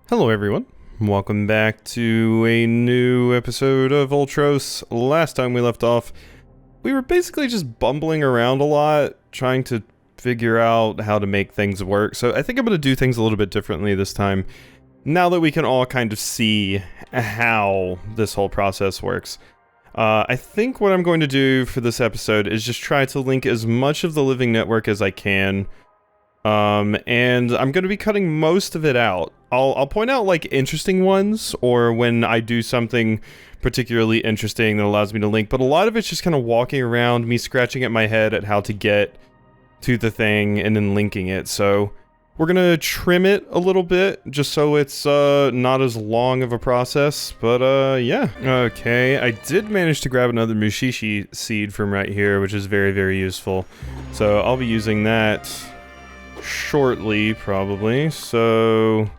Hello everyone, welcome back to a new episode of Ultros. Last time we left off, we were basically just bumbling around a lot, trying to figure out how to make things work. So I think I'm going to do things a little bit differently this time, now that we can all kind of see how this whole process works. I think what I'm going to do for this episode is just try to link as much of the living network as I can. And I'm going to be cutting most of it out. I'll point out like interesting ones, or when I do something particularly interesting that allows me to link, but a lot of it's just kind of walking around, me scratching at my head at how to get to the thing and then linking it. So we're going to trim it a little bit just so it's not as long of a process, but yeah. Okay, I did manage to grab another mushishi seed from right here, which is very, very useful. So I'll be using that shortly, probably. So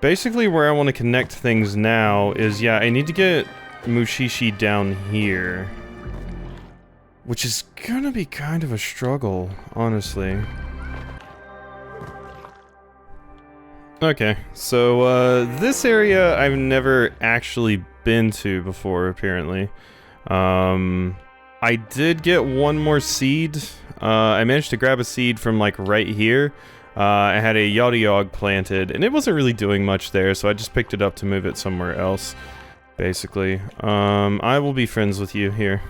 basically where I want to connect things now is, yeah, I need to get mushishi down here, which is gonna be kind of a struggle, honestly. Okay, so this area I've never actually been to before, apparently. I did get one more seed. I managed to grab a seed from like right here. I had a Yogg planted, and it wasn't really doing much there, so I just picked it up to move it somewhere else, basically. I will be friends with you here.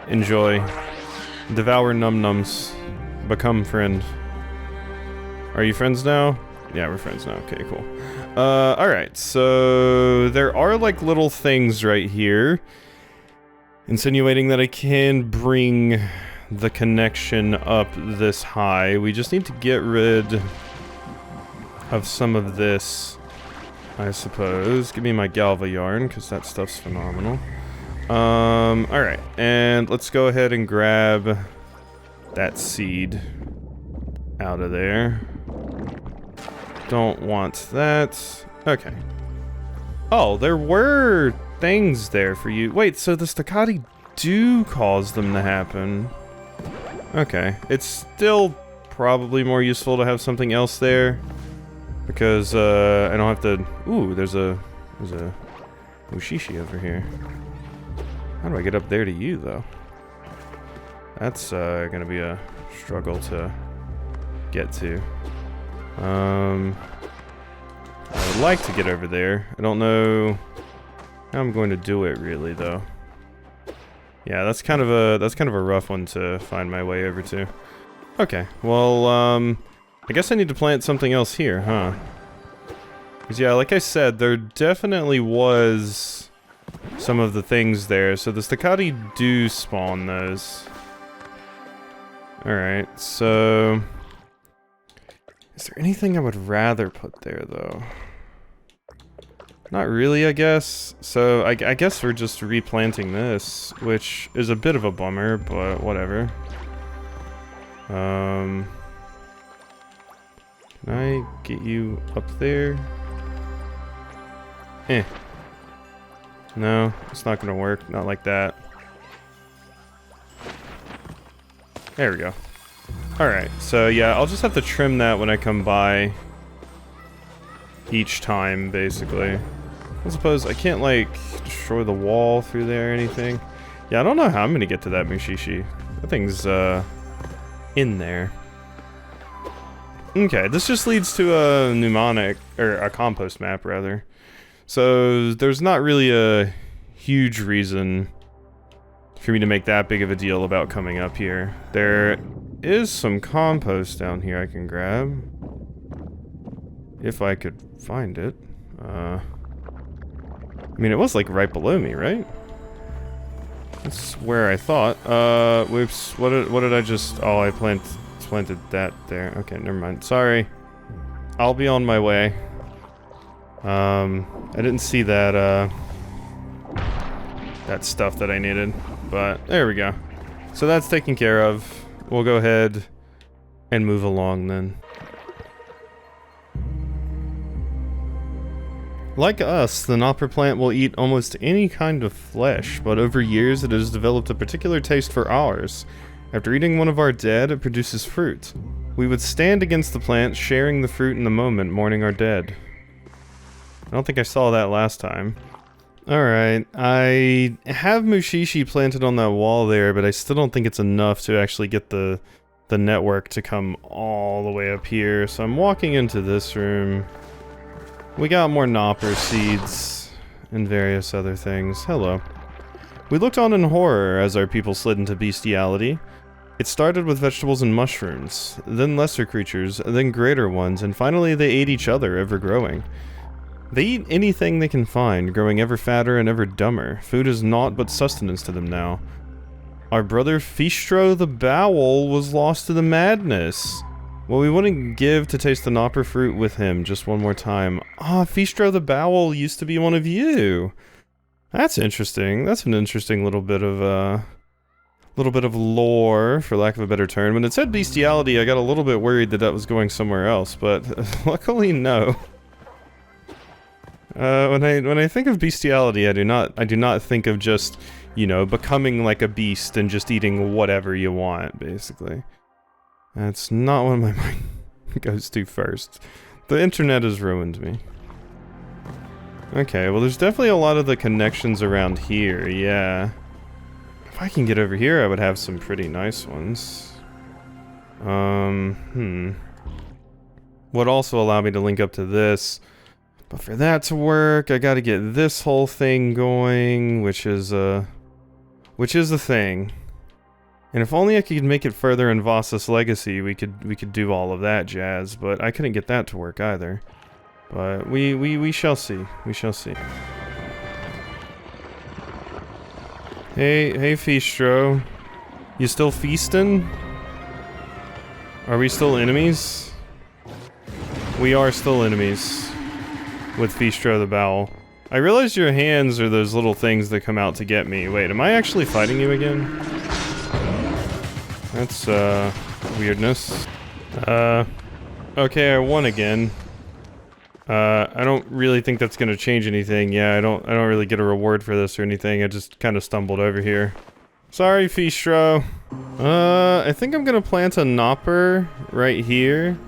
Enjoy. Devour num-nums. Become friend. Are you friends now? Yeah, we're friends now. Okay, cool. Alright, so there are like little things right here, insinuating that I can bring the connection up this high. We just need to get rid of some of this, I suppose. Give me my Galva yarn, because that stuff's phenomenal. Alright, and let's go ahead and grab that seed out of there. Don't want that. Okay. Oh, there were things there for you. Wait, so the staccati do cause them to happen. Okay, it's still probably more useful to have something else there, because I don't have to. Ooh, there's a mushishi over here. How do I get up there to you, though? That's gonna be a struggle to get to. I would like to get over there. I don't know how I'm going to do it, really, though. Yeah, that's kind of a rough one to find my way over to. Okay, well, I guess I need to plant something else here, huh? Because, yeah, like I said, there definitely was some of the things there, so the staccati do spawn those. Alright, so is there anything I would rather put there, though? Not really, I guess. So, I guess we're just replanting this, which is a bit of a bummer, but whatever. Can I get you up there? Eh. No, it's not gonna work. Not like that. There we go. Alright, so yeah, I'll just have to trim that when I come by each time, basically. I suppose I can't, like, destroy the wall through there or anything. Yeah, I don't know how I'm gonna get to that mushishi. That thing's, in there. Okay, this just leads to a mnemonic, or a compost map, rather. So, there's not really a huge reason for me to make that big of a deal about coming up here. There is some compost down here I can grab. If I could find it. I mean, it was like right below me, right? That's where I thought. Whoops. What did I just? Oh, I planted that there. Okay, never mind. Sorry. I'll be on my way. I didn't see that that stuff that I needed, but there we go. So that's taken care of. We'll go ahead and move along then. Like us, the Nopper plant will eat almost any kind of flesh, but over years it has developed a particular taste for ours. After eating one of our dead, it produces fruit. We would stand against the plant, sharing the fruit in the moment, mourning our dead. I don't think I saw that last time. Alright, I have Mushishi planted on that wall there, but I still don't think it's enough to actually get the network to come all the way up here. So I'm walking into this room. We got more Nopper seeds and various other things. Hello. We looked on in horror as our people slid into bestiality. It started with vegetables and mushrooms, then lesser creatures, then greater ones, and finally they ate each other, ever growing. They eat anything they can find, growing ever fatter and ever dumber. Food is naught but sustenance to them now. Our brother Fistro the Bowel was lost to the madness. Well, we wouldn't give to taste the Nopper fruit with him just one more time. Ah, Fistro the Bowel used to be one of you. That's interesting. That's an interesting little bit of lore, for lack of a better term. When it said bestiality, I got a little bit worried that that was going somewhere else, but luckily no. When I think of bestiality, I do not think of just, you know, becoming like a beast and just eating whatever you want, basically. That's not what my mind goes to first. The internet has ruined me. Okay, well there's definitely a lot of the connections around here, yeah. If I can get over here, I would have some pretty nice ones. Would also allow me to link up to this. But for that to work, I gotta get this whole thing going, which is a thing. And if only I could make it further in Voss's Legacy, we could do all of that jazz, but I couldn't get that to work either. But we shall see. We shall see. Hey Fistro. You still feasting? Are we still enemies? We are still enemies. With Fistro the Bowel. I realize your hands are those little things that come out to get me. Wait, am I actually fighting you again? That's, weirdness. Okay, I won again. I don't really think that's gonna change anything. Yeah, I don't really get a reward for this or anything. I just kind of stumbled over here. Sorry, Fistro. I think I'm gonna plant a Nopper right here.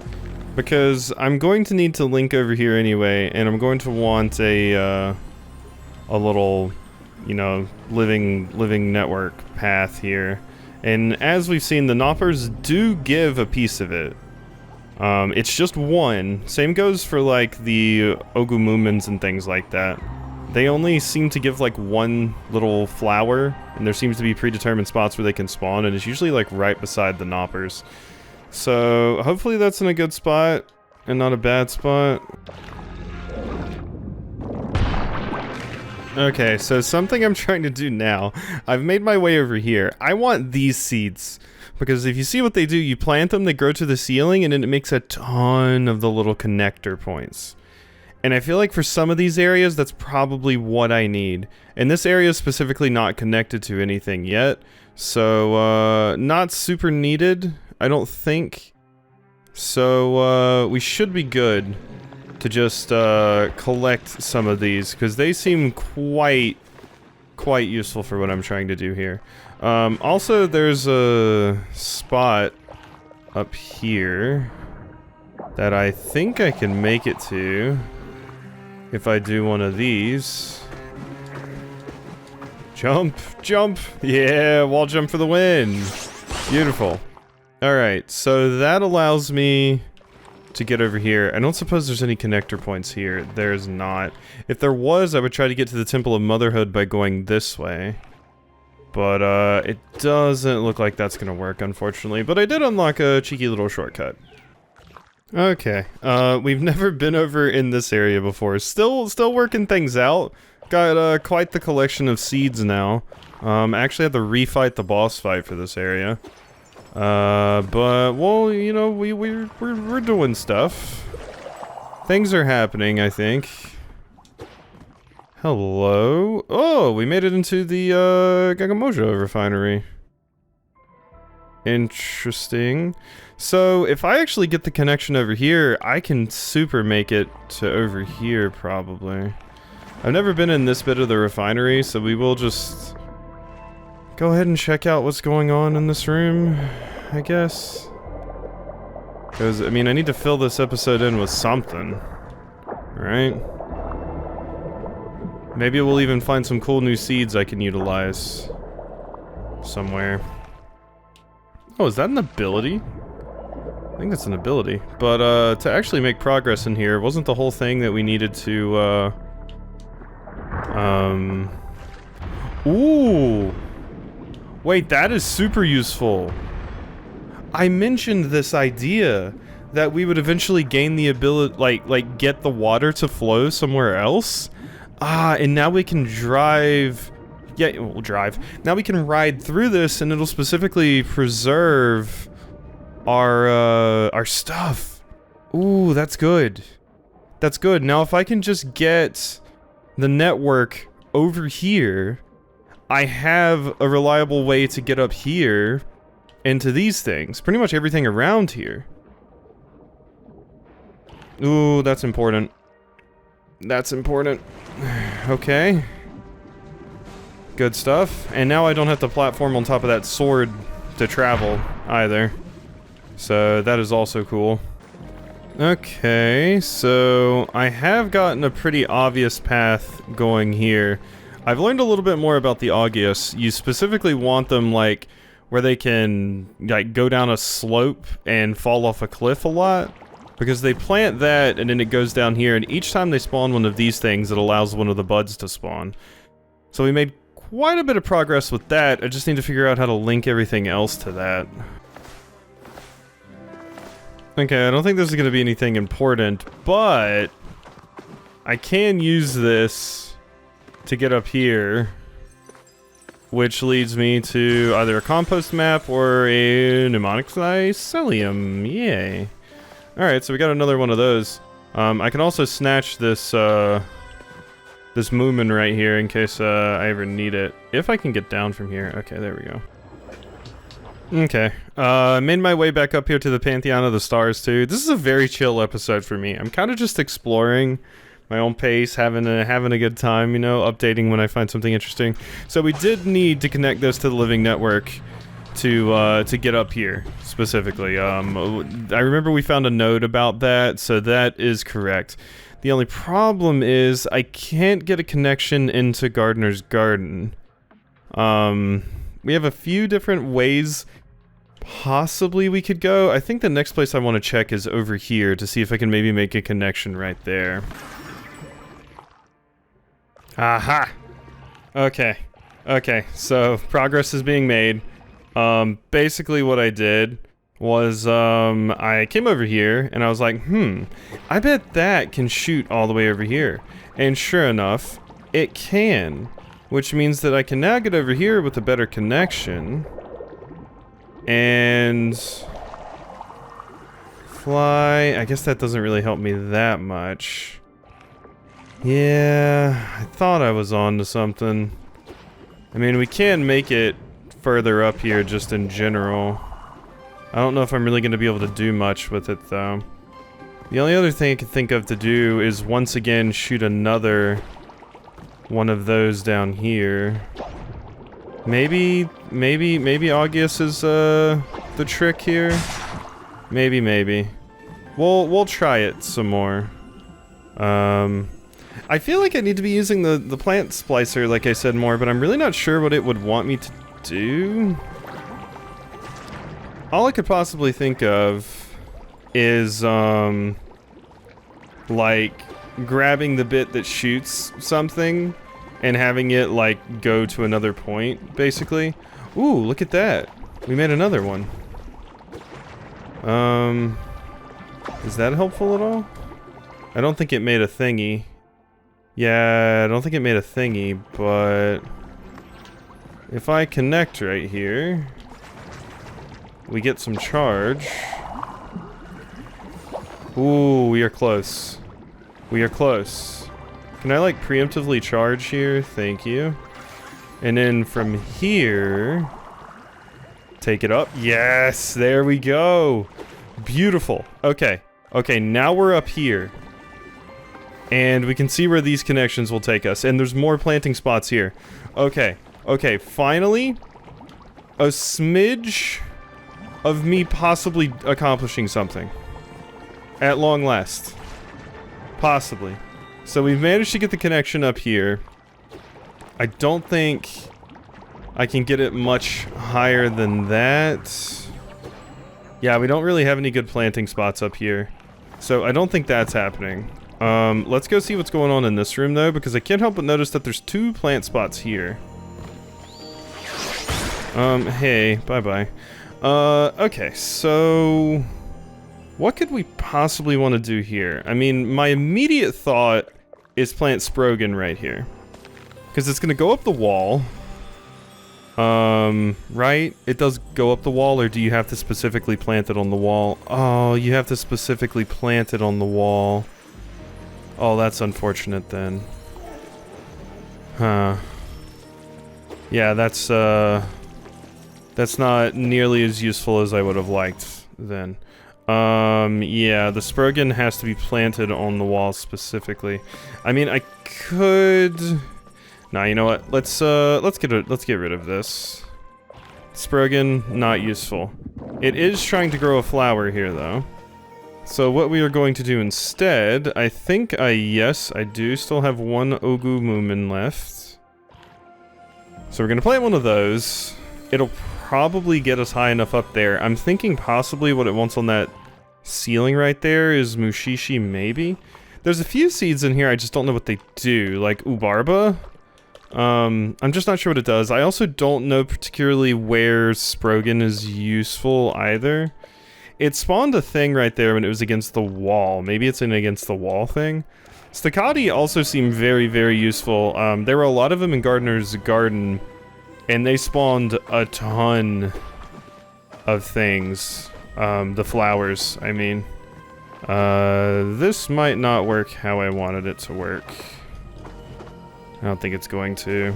Because I'm going to need to link over here anyway, and I'm going to want a little, you know, living network path here. And as we've seen, the Noppers do give a piece of it. It's just one. Same goes for, like, the Ogumumens and things like that. They only seem to give, like, one little flower, and there seems to be predetermined spots where they can spawn, and it's usually, like, right beside the Noppers. So, hopefully that's in a good spot, and not a bad spot. Okay, so something I'm trying to do now. I've made my way over here. I want these seeds, because if you see what they do, you plant them, they grow to the ceiling, and then it makes a ton of the little connector points. And I feel like for some of these areas, that's probably what I need. And this area is specifically not connected to anything yet, so, not super needed. I don't think. So, we should be good to just, collect some of these, because they seem quite useful for what I'm trying to do here. Also, there's a spot up here that I think I can make it to if I do one of these. Jump! Jump! Yeah, wall jump for the win! Beautiful. Alright, so that allows me to get over here. I don't suppose there's any connector points here. There's not. If there was, I would try to get to the Temple of Motherhood by going this way. But, it doesn't look like that's gonna work, unfortunately. But I did unlock a cheeky little shortcut. Okay, we've never been over in this area before. Still working things out. Got, quite the collection of seeds now. Actually had to refight the boss fight for this area. But, well, you know, we're doing stuff. Things are happening, I think. Hello? Oh, we made it into the, Gagamojo refinery. Interesting. So, if I actually get the connection over here, I can super make it to over here, probably. I've never been in this bit of the refinery, so we will just go ahead and check out what's going on in this room, I guess. Because, I mean, I need to fill this episode in with something, right? Maybe we'll even find some cool new seeds I can utilize somewhere. Oh, is that an ability? I think that's an ability. But, to actually make progress in here, wasn't the whole thing that we needed to, Ooh! Wait, that is super useful. I mentioned this idea that we would eventually gain the ability, like get the water to flow somewhere else. Ah, and now we can drive... Yeah, we'll drive. Now we can ride through this, and it'll specifically preserve our stuff. Ooh, that's good. That's good. Now, if I can just get the network over here, I have a reliable way to get up here into these things. Pretty much everything around here. Ooh, that's important. That's important. Okay. Good stuff. And now I don't have to platform on top of that sword to travel either. So that is also cool. Okay, so I have gotten a pretty obvious path going here. I've learned a little bit more about the Augeas. You specifically want them, like, where they can, like, go down a slope and fall off a cliff a lot. Because they plant that, and then it goes down here, and each time they spawn one of these things, it allows one of the buds to spawn. So we made quite a bit of progress with that. I just need to figure out how to link everything else to that. Okay, I don't think this is going to be anything important, but I can use this to get up here, which leads me to either a compost map or a mnemonic mycelium. Yay. Alright, so we got another one of those. I can also snatch this, this Moomin right here in case, I ever need it. If I can get down from here. Okay, there we go. Okay, I made my way back up here to the Pantheon of the Stars, too. This is a very chill episode for me. I'm kind of just exploring my own pace, having a good time, you know, updating when I find something interesting. So we did need to connect this to the Living Network to get up here, specifically. I remember we found a note about that, so that is correct. The only problem is I can't get a connection into Gardener's Garden. We have a few different ways possibly we could go. I think the next place I want to check is over here to see if I can maybe make a connection right there. Aha! Okay. Okay, so progress is being made. Basically what I did was, I came over here and I was like, I bet that can shoot all the way over here. And sure enough, it can. Which means that I can now get over here with a better connection. And fly. I guess that doesn't really help me that much. Yeah, I thought I was on to something. I mean, we can make it further up here just in general. I don't know if I'm really going to be able to do much with it, though. The only other thing I can think of to do is once again shoot another one of those down here. Maybe Augeas is the trick here. Maybe. We'll try it some more. I feel like I need to be using the plant splicer, like I said, more, but I'm really not sure what it would want me to do. All I could possibly think of is like grabbing the bit that shoots something and having it, like, go to another point, basically. Ooh, look at that. We made another one. Is that helpful at all? I don't think it made a thingy. Yeah, I don't think it made a thingy, but if I connect right here, we get some charge. Ooh, we are close. We are close. Can I, like, preemptively charge here? Thank you. And then from here, take it up. Yes, there we go. Beautiful. Okay. Okay, now we're up here. And we can see where these connections will take us. And there's more planting spots here. Okay. Okay, finally, a smidge of me possibly accomplishing something. At long last. Possibly. So we've managed to get the connection up here. I don't think I can get it much higher than that. Yeah, we don't really have any good planting spots up here. So I don't think that's happening. Let's go see what's going on in this room though, because I can't help but notice that there's 2 plant spots here. Hey, bye-bye. Okay, so what could we possibly want to do here? I mean, my immediate thought is plant Sprogan right here. Because it's gonna go up the wall. Right? It does go up the wall, or do you have to specifically plant it on the wall? Oh, you have to specifically plant it on the wall. Oh, that's unfortunate then. Huh. Yeah, that's not nearly as useful as I would have liked then. Yeah, the Sprogan has to be planted on the wall specifically. I mean, I could... Nah, you know what? Let's get rid of this. Sprogan, not useful. It is trying to grow a flower here, though. So what we are going to do instead, I think yes, I do still have 1 Ogu Moomin left. So we're gonna plant one of those. It'll probably get us high enough up there. I'm thinking possibly what it wants on that ceiling right there is Mushishi, maybe? There's a few seeds in here, I just don't know what they do, like Ubarba. I'm just not sure what it does. I also don't know particularly where Sprogan is useful either. It spawned a thing right there when it was against the wall. Maybe it's an against the wall thing. Staccati also seem very, very useful. There were a lot of them in Gardener's Garden, and they spawned a ton of things. The flowers, I mean. This might not work how I wanted it to work. I don't think it's going to.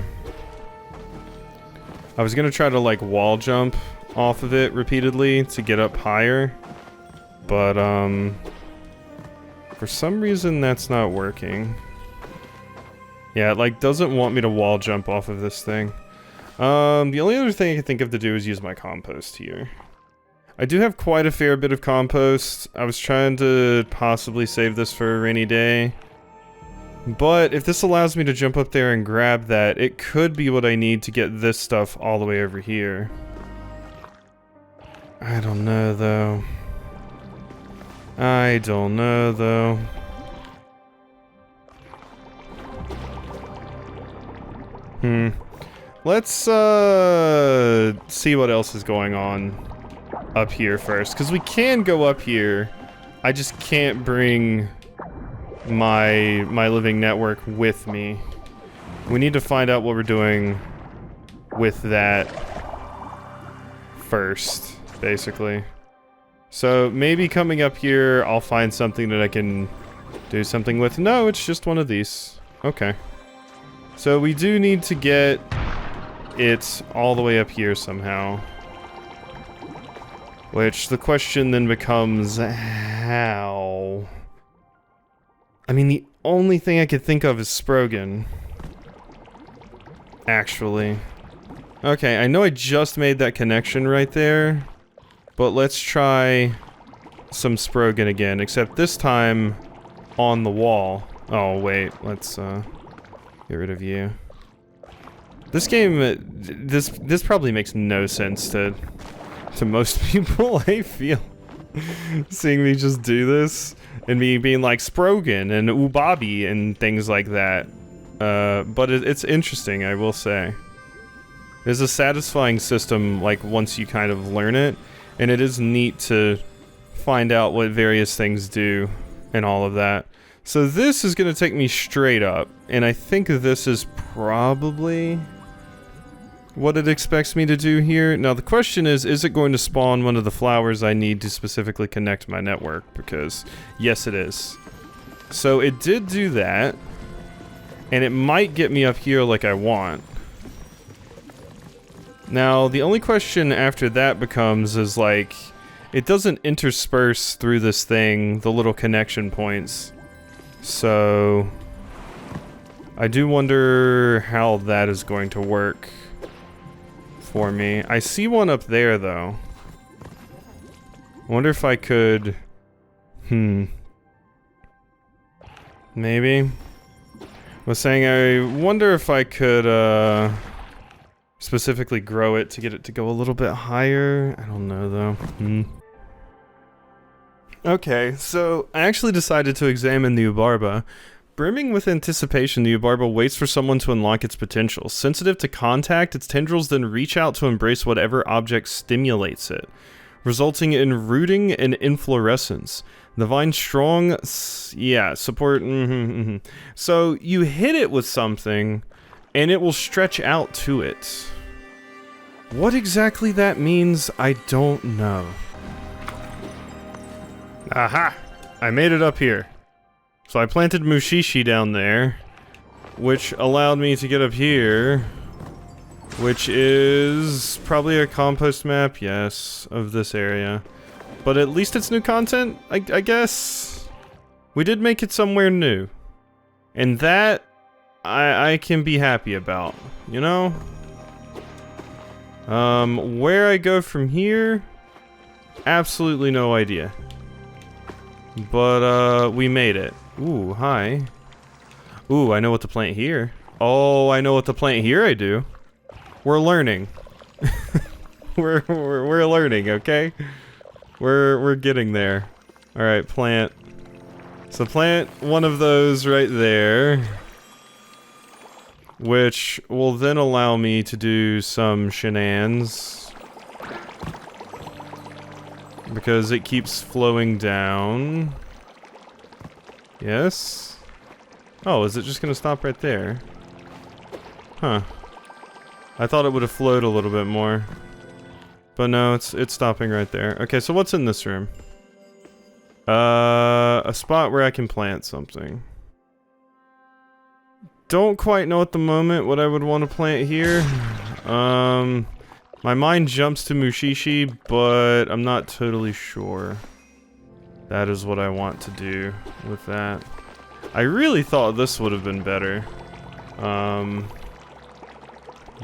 I was gonna try to, like, wall jump off of it repeatedly to get up higher, but, for some reason that's not working. Yeah, it, like, doesn't want me to wall jump off of this thing. The only other thing I can think of to do is use my compost here. I do have quite a fair bit of compost. I was trying to possibly save this for a rainy day. But if this allows me to jump up there and grab that, it could be what I need to get this stuff all the way over here. I don't know, though. I don't know, though. Let's, see what else is going on up here first. Because we can go up here. I just can't bring my living network with me. We need to find out what we're doing with that first, basically. So maybe coming up here, I'll find something that I can do something with. No, it's just one of these. Okay. So we do need to get it all the way up here somehow. Which the question then becomes, how? I mean, the only thing I could think of is Sprogan. Actually. Okay, I know I just made that connection right there. But let's try some Sprogan again, except this time on the wall. Oh, wait, let's get rid of you. This game, this probably makes no sense to most people, I feel. Seeing me just do this, and me being like Sprogan and Ubabi and things like that. But it's interesting, I will say. There's a satisfying system, like, once you kind of learn it, and it is neat to find out what various things do and all of that. So this is going to take me straight up, and I think this is probably what it expects me to do here. Now the question is it going to spawn one of the flowers I need to specifically connect my network? Because yes, it is. So it did do that, and it might get me up here like I want. Now the only question after that becomes is, like, it doesn't intersperse through this thing the little connection points. So I do wonder how that is going to work for me. I see one up there, though. I wonder if I could... Maybe. was saying I wonder if I could, specifically grow it to get it to go a little bit higher. I don't know, though. Okay, so I actually decided to examine the Ubarba. Brimming with anticipation, the Ubarba waits for someone to unlock its potential. Sensitive to contact, its tendrils then reach out to embrace whatever object stimulates it, resulting in rooting and inflorescence. The vine's strong, support, So you hit it with something, and it will stretch out to it. What exactly that means, I don't know. Aha! I made it up here. So I planted Mushishi down there, which allowed me to get up here, which is probably a compost map, yes, of this area. But at least it's new content, I guess. We did make it somewhere new. And that, I can be happy about, you know? Where I go from here, absolutely no idea. But, we made it. Ooh, hi. Ooh, I know what to plant here. Oh, I know what to plant here, I do. We're learning. we're learning, okay? We're getting there. Alright, plant. So plant one of those right there. Which will then allow me to do some shenanigans. Because it keeps flowing down. Yes? Oh, is it just gonna stop right there? Huh. I thought it would have flowed a little bit more. But no, it's stopping right there. Okay, so what's in this room? A spot where I can plant something. Don't quite know at the moment what I would want to plant here. My mind jumps to Mushishi, but I'm not totally sure. That is what I want to do with that. I really thought this would have been better.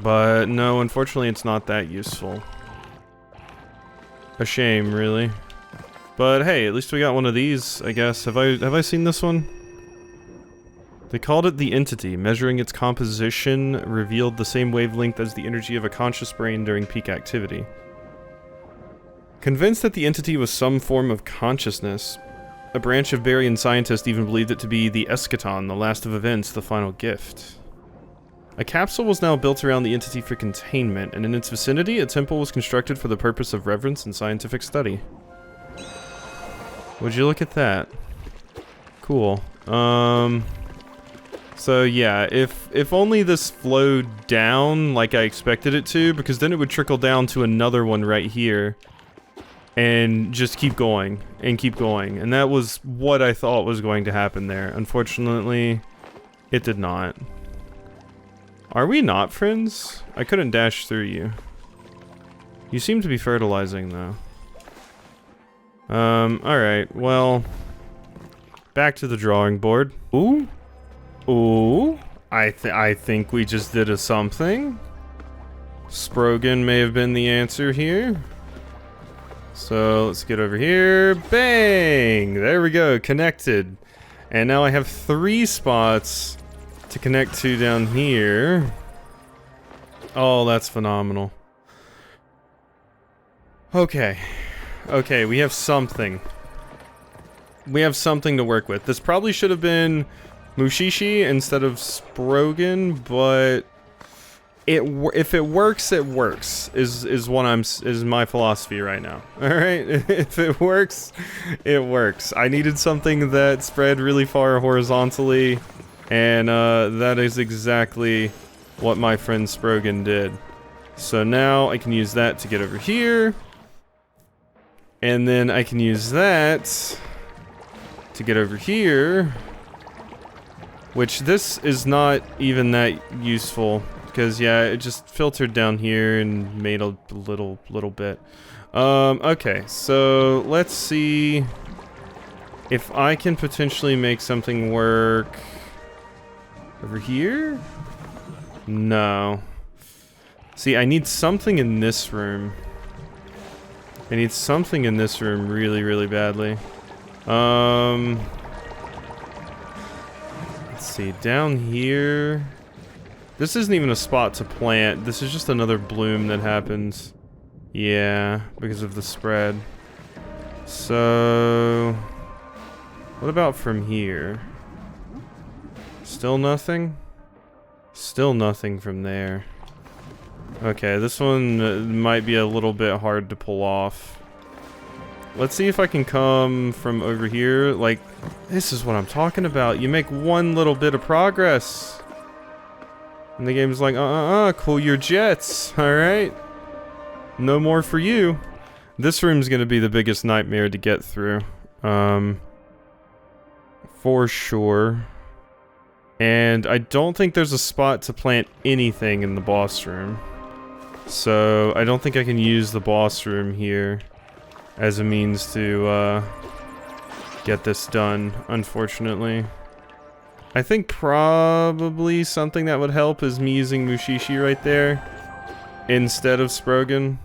But no, unfortunately it's not that useful. A shame, really. But hey, at least we got one of these, I guess. Have I seen this one? They called it the Entity. Measuring its composition revealed the same wavelength as the energy of a conscious brain during peak activity. Convinced that the Entity was some form of consciousness, a branch of Barian scientists even believed it to be the eschaton, the last of events, the final gift. A capsule was now built around the Entity for containment, and in its vicinity, a temple was constructed for the purpose of reverence and scientific study. Would you look at that? Cool. So yeah, if only this flowed down like I expected it to, because then it would trickle down to another one right here. And just keep going, and keep going. And that was what I thought was going to happen there. Unfortunately, it did not. Are we not friends? I couldn't dash through you. You seem to be fertilizing, though. Alright, well... Back to the drawing board. Ooh? Ooh? I think we just did a something. Sprogan may have been the answer here. So let's get over here. Bang! There we go, connected. And now I have 3 spots to connect to down here. Oh, that's phenomenal. Okay. Okay, we have something. We have something to work with. This probably should have been Mushishi instead of Sprogan, but if it works, it works. Is my philosophy right now. All right, if it works, it works. I needed something that spread really far horizontally, and that is exactly what my friend Sprogan did. So now I can use that to get over here, and then I can use that to get over here. Which this is not even that useful. Because, yeah, it just filtered down here and made a little bit. Okay, so let's see if I can potentially make something work over here? No. See, I need something in this room. I need something in this room really, really badly. I Let's see, down here... This isn't even a spot to plant. This is just another bloom that happens. Yeah, because of the spread. So... What about from here? Still nothing? Still nothing from there. Okay, this one might be a little bit hard to pull off. Let's see if I can come from over here. Like, this is what I'm talking about. You make one little bit of progress. And the game's like, cool your jets, alright? No more for you. This room's gonna be the biggest nightmare to get through. For sure. And I don't think there's a spot to plant anything in the boss room. So, I don't think I can use the boss room here as a means to, get this done, unfortunately. I think probably something that would help is me using Mushishi right there instead of Sprogan.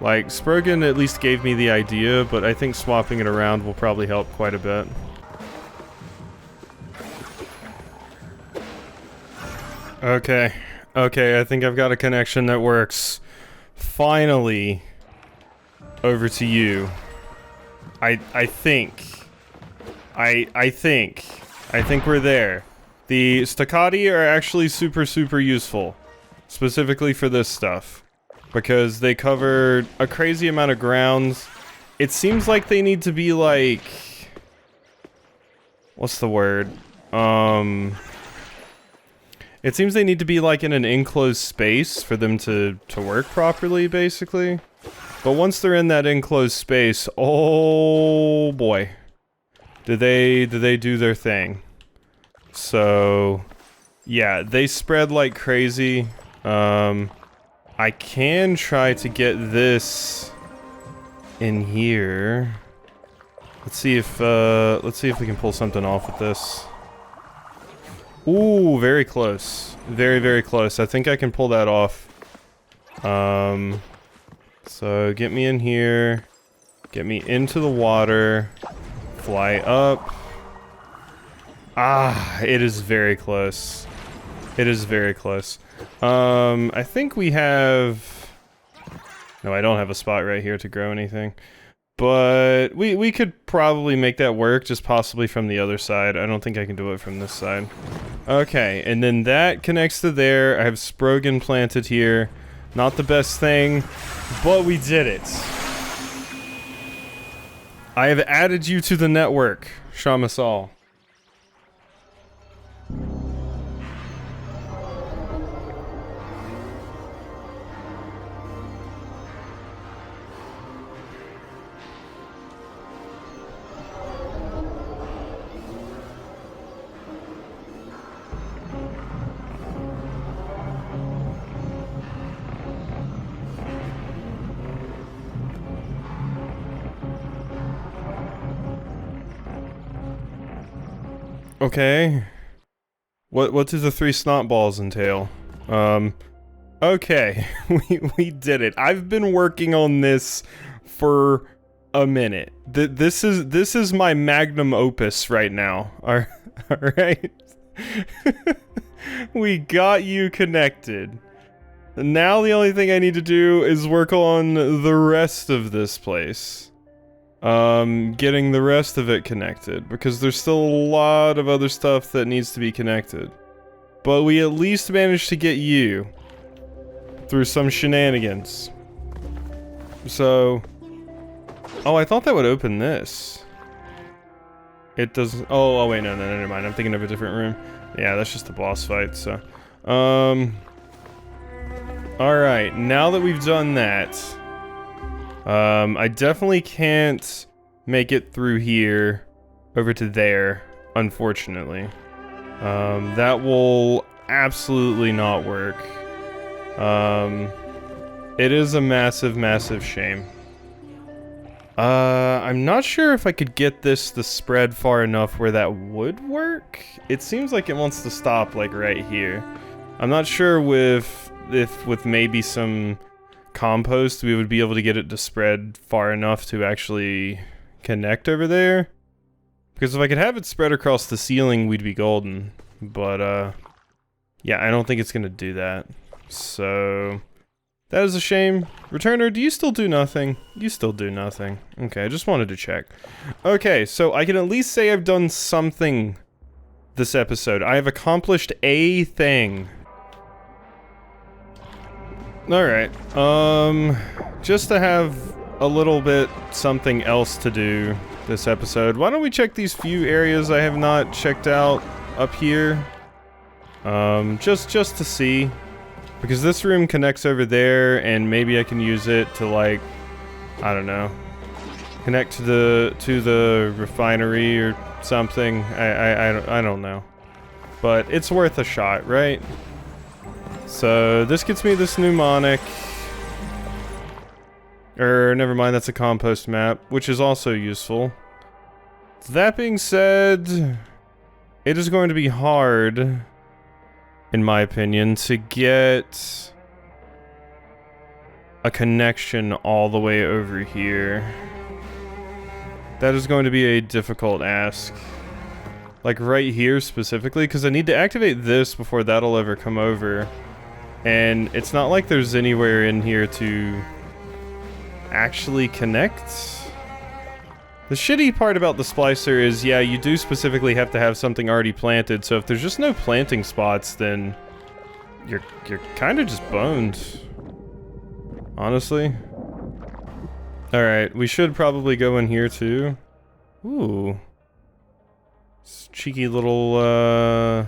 Like, Sprogan at least gave me the idea, but I think swapping it around will probably help quite a bit. Okay. Okay, I think I've got a connection that works. Finally. Over to you. I think. I think we're there. The staccati are actually super useful. Specifically for this stuff. Because they cover a crazy amount of ground. It seems like they need to be like... What's the word? It seems they need to be like in an enclosed space for them to work properly, basically. But once they're in that enclosed space, oh boy. Do they do their thing. So, yeah, they spread like crazy. I can try to get this in here. Let's see if we can pull something off with this. Ooh, very close. Very close. I think I can pull that off. So get me in here. Get me into the water. Fly up. Ah, it is very close. It is very close. I think we have... No, I don't have a spot right here to grow anything. But we could probably make that work, just possibly from the other side. I don't think I can do it from this side. Okay, and then that connects to there. I have Sprogan planted here. Not the best thing, but we did it. I have added you to the network, Shamasal. Okay. What do the 3 snot balls entail? Okay. we did it. I've been working on this for a minute. This is my magnum opus right now. Alright? We got you connected. Now the only thing I need to do is work on the rest of this place. Getting the rest of it connected, because there's still a lot of other stuff that needs to be connected. But we at least managed to get you through some shenanigans. So... Oh, I thought that would open this. It doesn't... Oh, wait, no, never mind. I'm thinking of a different room. Yeah, that's just a boss fight, so... Alright, now that we've done that... I definitely can't make it through here over to there, unfortunately. That will absolutely not work. It is a massive shame. I'm not sure if I could get this to spread far enough where that would work. It seems like it wants to stop, like, right here. I'm not sure with maybe some compost we would be able to get it to spread far enough to actually connect over there. Because if I could have it spread across the ceiling, we'd be golden. But, yeah, I don't think it's gonna do that. So, that is a shame. Returner, do you still do nothing? You still do nothing. Okay, I just wanted to check. Okay, so I can at least say I've done something this episode. I have accomplished a thing. Alright, just to have a little bit something else to do this episode, why don't we check these few areas I have not checked out up here? Just to see. Because this room connects over there, and maybe I can use it to, like, I don't know, connect to the refinery or something. I don't know. But it's worth a shot, right? So this gets me this mnemonic. Never mind, that's a compost map, which is also useful. That being said, it is going to be hard, in my opinion, to get a connection all the way over here. That is going to be a difficult ask. Like right here specifically, because I need to activate this before that'll ever come over. And it's not like there's anywhere in here to actually connect. The shitty part about the splicer is, yeah, you do specifically have to have something already planted, so if there's just no planting spots, then you're kind of just boned. Honestly. Alright, we should probably go in here too. Ooh. This cheeky little,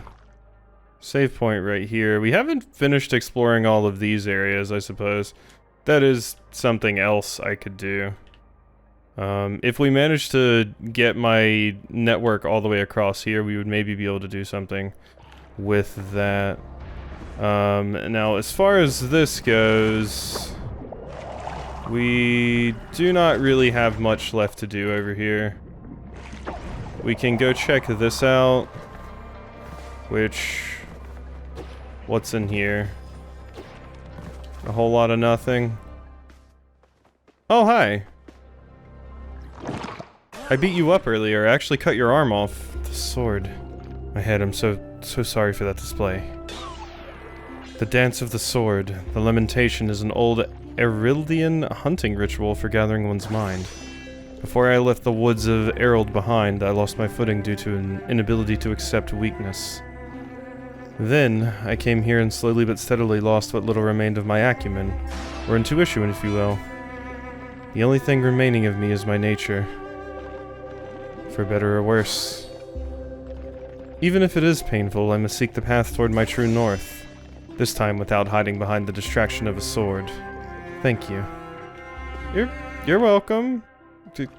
save point right here. We haven't finished exploring all of these areas, I suppose. That is something else I could do. If we manage to get my network all the way across here, we would maybe be able to do something with that. Now, as far as this goes, we do not really have much left to do over here. We can go check this out, which... what's in here? A whole lot of nothing. Oh, hi. I beat you up earlier. I actually cut your arm off. The sword. My head, I'm so sorry for that display. The dance of the sword. The lamentation is an old Erildian hunting ritual for gathering one's mind. Before I left the woods of Erald behind, I lost my footing due to an inability to accept weakness. Then, I came here and slowly but steadily lost what little remained of my acumen, or intuition, if you will. The only thing remaining of me is my nature. For better or worse. Even if it is painful, I must seek the path toward my true north. This time without hiding behind the distraction of a sword. Thank you. You're welcome.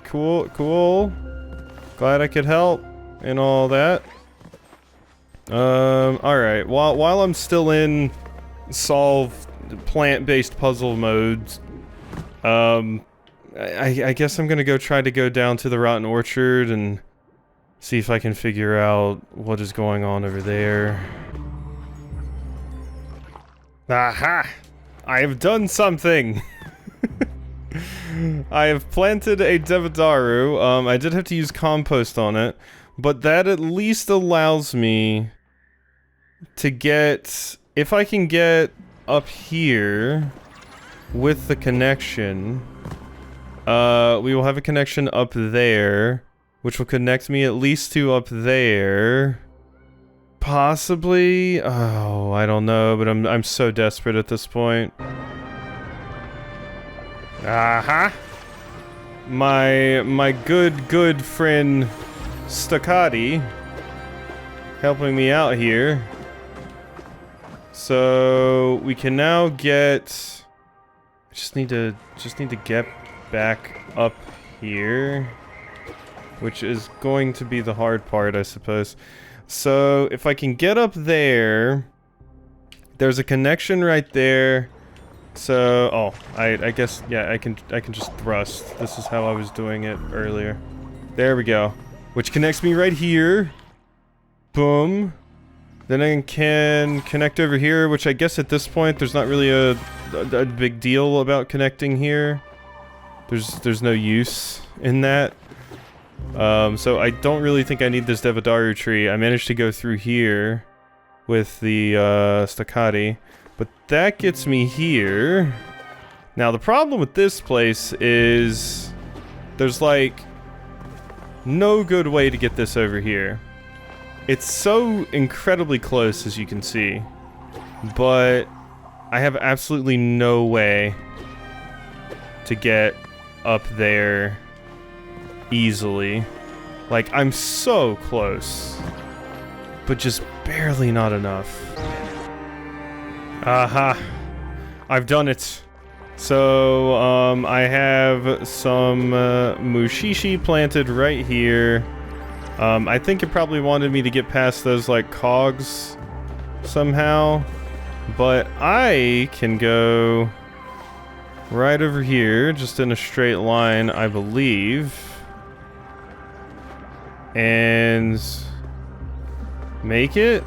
Cool. Glad I could help and all that. Alright. While I'm still in solve plant-based puzzle modes, I guess I'm gonna try to go down to the Rotten Orchard and see if I can figure out what is going on over there. Aha! I have done something! I have planted a Devidaru. I did have to use compost on it, but that at least allows me to get... if I can get up here with the connection, we will have a connection up there, which will connect me at least to up there. Possibly? Oh, I don't know, but I'm so desperate at this point. Aha! My good friend Staccati helping me out here. So we can now get... just need to get back up here, which is going to be the hard part, I suppose. So if I can get up there, there's a connection right there. So, oh, I guess, yeah, I can just thrust. This is how I was doing it earlier. There we go. Which connects me right here. Boom. Then I can connect over here, which I guess at this point there's not really a big deal about connecting here. There's no use in that. So I don't really think I need this Devodaru tree. I managed to go through here with the Staccati, but that gets me here. Now the problem with this place is there's like no good way to get this over here. It's so incredibly close, as you can see, but I have absolutely no way to get up there easily. Like, I'm so close, but just barely not enough. Aha! I've done it. So, I have some Mushishi planted right here. I think it probably wanted me to get past those, like, cogs somehow. But I can go right over here, just in a straight line, I believe. And make it?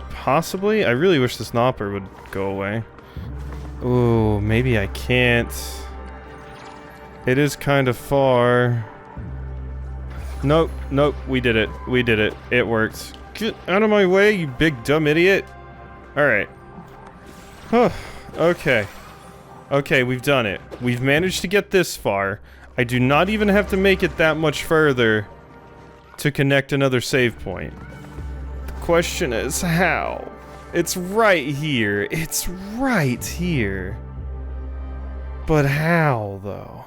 Possibly? I really wish this Nopper would go away. Ooh, maybe I can't. It is kind of far. Nope, nope, we did it. We did it. It worked. Get out of my way, you big dumb idiot. Alright. Okay. Okay, we've done it. We've managed to get this far. I do not even have to make it that much further to connect another save point. The question is how? It's right here. It's right here. But how, though?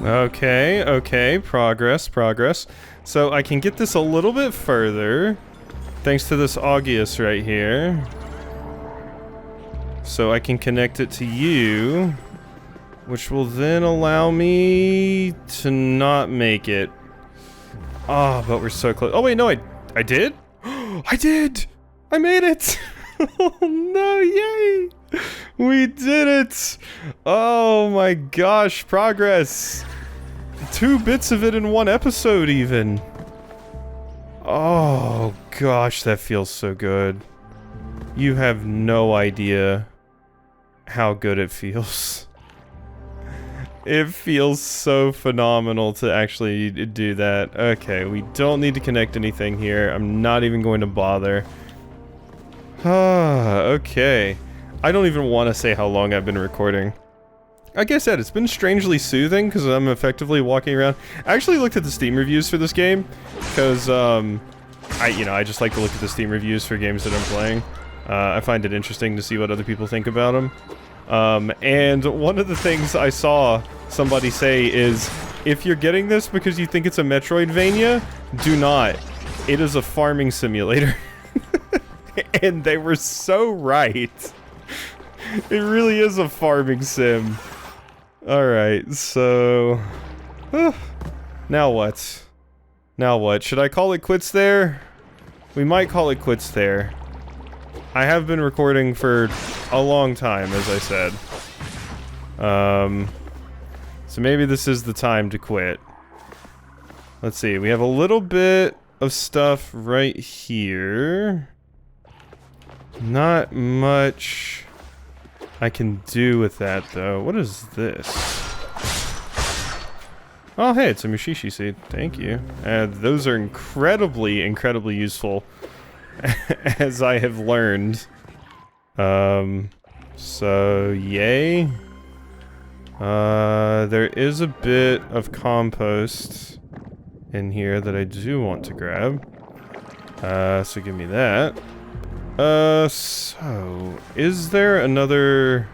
Okay, okay, progress, progress. So I can get this a little bit further, thanks to this Augeus right here. So I can connect it to you, which will then allow me to not make it. Oh, but we're so close. Oh wait, no, I did? I did! I made it! Oh no, yay! We did it! Oh my gosh, progress! 2 bits of it in 1 episode even. Oh gosh, that feels so good. You have no idea how good it feels. It feels so phenomenal to actually do that. Okay, we don't need to connect anything here. I'm not even going to bother. Ah, okay. I don't even want to say how long I've been recording. Like I said, it's been strangely soothing because I'm effectively walking around. I actually looked at the Steam reviews for this game because I just like to look at the Steam reviews for games that I'm playing. I find it interesting to see what other people think about them. And one of the things I saw somebody say is, if you're getting this because you think it's a Metroidvania, do not. It is a farming simulator. And they were so right. It really is a farming sim. Alright, so... now what? Now what? Should I call it quits there? We might call it quits there. I have been recording for a long time, as I said. So maybe this is the time to quit. Let's see, we have a little bit of stuff right here. Not much I can do with that, though. What is this? Oh, hey, it's a Mushishi seed. Thank you. Those are incredibly, incredibly useful. As I have learned. So, yay. There is a bit of compost in here that I do want to grab. So give me that. So, is there another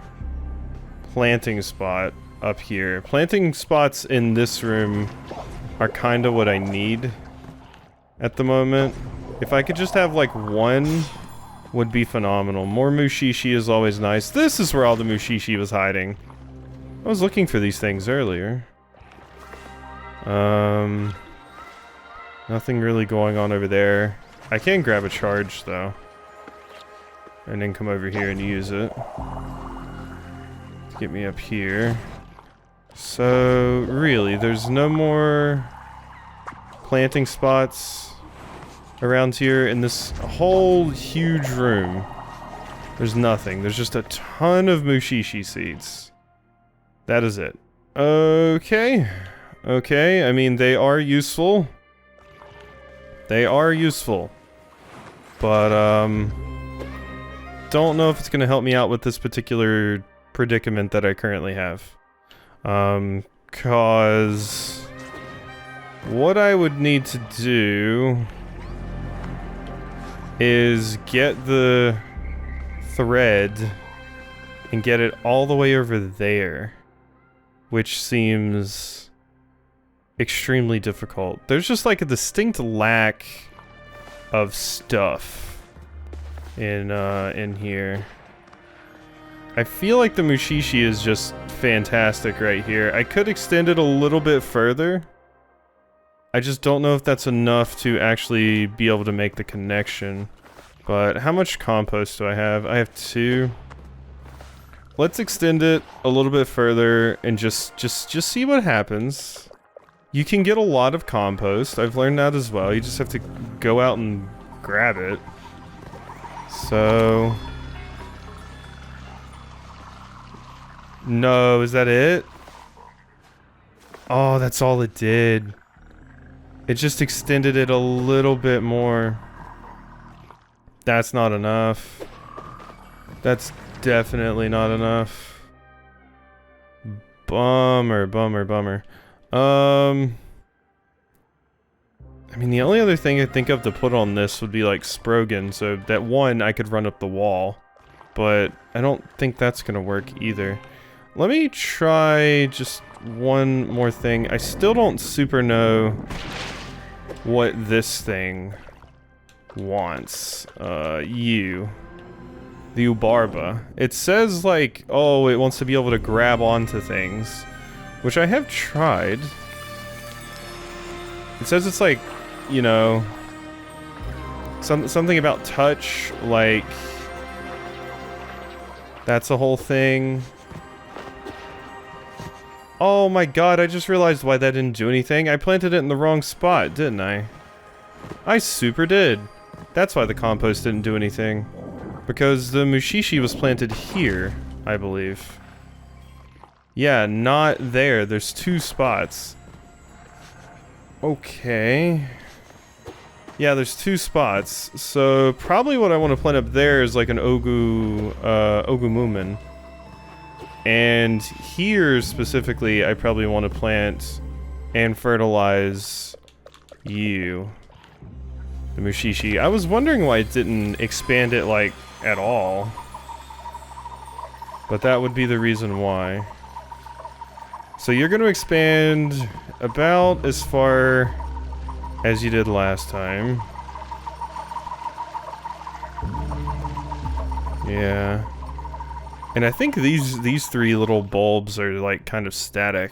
planting spot up here? Planting spots in this room are kind of what I need at the moment. If I could just have, like, one, would be phenomenal. More Mushishi is always nice. This is where all the Mushishi was hiding. I was looking for these things earlier. Nothing really going on over there. I can grab a charge, though. And then come over here and use it. Get me up here. So, really, there's no more planting spots around here in this whole huge room. There's nothing. There's just a ton of Mushishi seeds. That is it. Okay. Okay, I mean, they are useful. They are useful. But, don't know if it's gonna help me out with this particular predicament that I currently have. Cause... what I would need to do... is get the thread and get it all the way over there, which seems extremely difficult. There's just like a distinct lack of stuff in here. I feel like the Mushishi is just fantastic right here. I could extend it a little bit further. I just don't know if that's enough to actually be able to make the connection. But how much compost do I have? I have 2. Let's extend it a little bit further and just see what happens. You can get a lot of compost. I've learned that as well. You just have to go out and grab it. So... no, is that it? Oh, that's all it did. It just extended it a little bit more. That's not enough. That's definitely not enough. Bummer, bummer, bummer. I mean, the only other thing I think of to put on this would be like Sprogan, so that one I could run up the wall. But I don't think that's gonna work either. Let me try just one more thing. I still don't super know what this thing wants. The Ubarba. It says like, oh, it wants to be able to grab onto things, which I have tried. It says it's like, you know, something about touch, like, that's the whole thing. Oh my god, I just realized why that didn't do anything. I planted it in the wrong spot, didn't I? I super did. That's why the compost didn't do anything. Because the Mushishi was planted here, I believe. Yeah, not there. There's 2 spots. Okay. Yeah, there's 2 spots. So probably what I want to plant up there is like an Ogumumen. And here specifically, I probably want to plant and fertilize you, the Mushishi. I was wondering why it didn't expand it like at all, but that would be the reason why. So you're going to expand about as far as you did last time. Yeah. And I think these 3 little bulbs are like kind of static.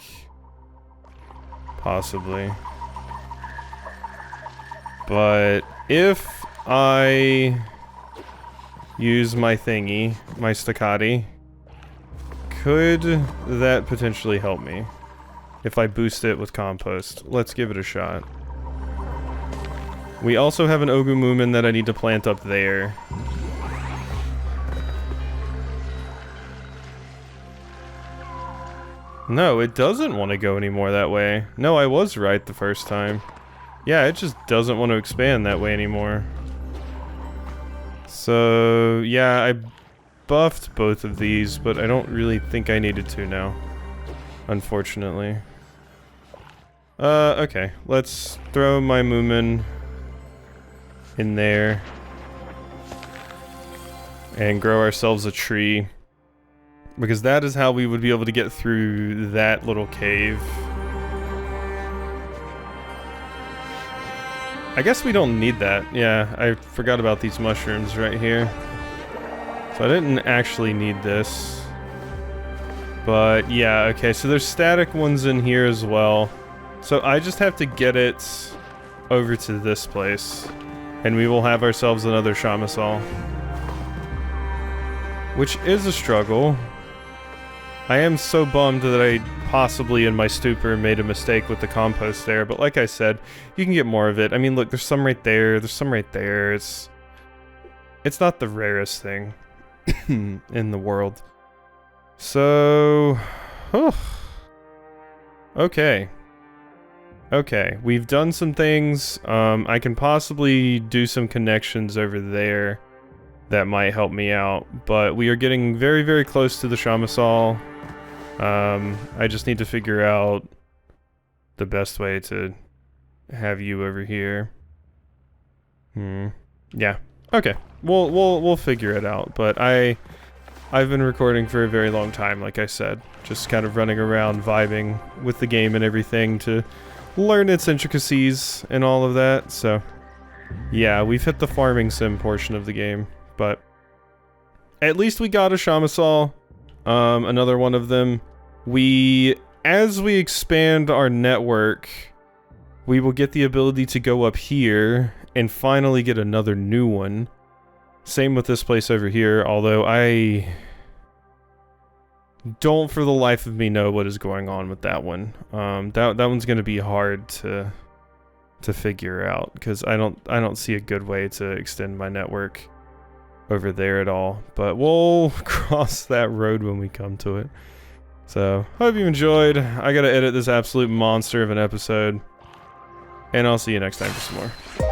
Possibly. But if I use my thingy, my staccati, could that potentially help me? If I boost it with compost. Let's give it a shot. We also have an Ogumumen that I need to plant up there. No, it doesn't want to go anymore that way. No, I was right the first time. Yeah, it just doesn't want to expand that way anymore. So, yeah, I buffed both of these, but I don't really think I needed to now. Unfortunately. Okay. Let's throw my Moomin in there. And grow ourselves a tree. Because that is how we would be able to get through that little cave. I guess we don't need that. Yeah, I forgot about these mushrooms right here. So I didn't actually need this. But yeah, okay, so there's static ones in here as well. So I just have to get it over to this place. And we will have ourselves another Shamasal. Which is a struggle. I am so bummed that I possibly in my stupor made a mistake with the compost there, but like I said, you can get more of it. I mean, look, there's some right there, there's some right there. It's not the rarest thing in the world. So, okay. Okay, we've done some things. I can possibly do some connections over there that might help me out, but we are getting very, very close to the Shamasal. I just need to figure out the best way to have you over here. Yeah. Okay. We'll figure it out, but I've been recording for a very long time, like I said. Just kind of running around, vibing with the game and everything to learn its intricacies and all of that, so yeah, we've hit the farming sim portion of the game, but at least we got a Shamasal, another one of them. As we expand our network, we will get the ability to go up here and finally get another new one. Same with this place over here, although I don't for the life of me know what is going on with that one. That one's gonna be hard to figure out, because I don't see a good way to extend my network over there at all. But we'll cross that road when we come to it. So, hope you enjoyed. I gotta edit this absolute monster of an episode. And I'll see you next time for some more.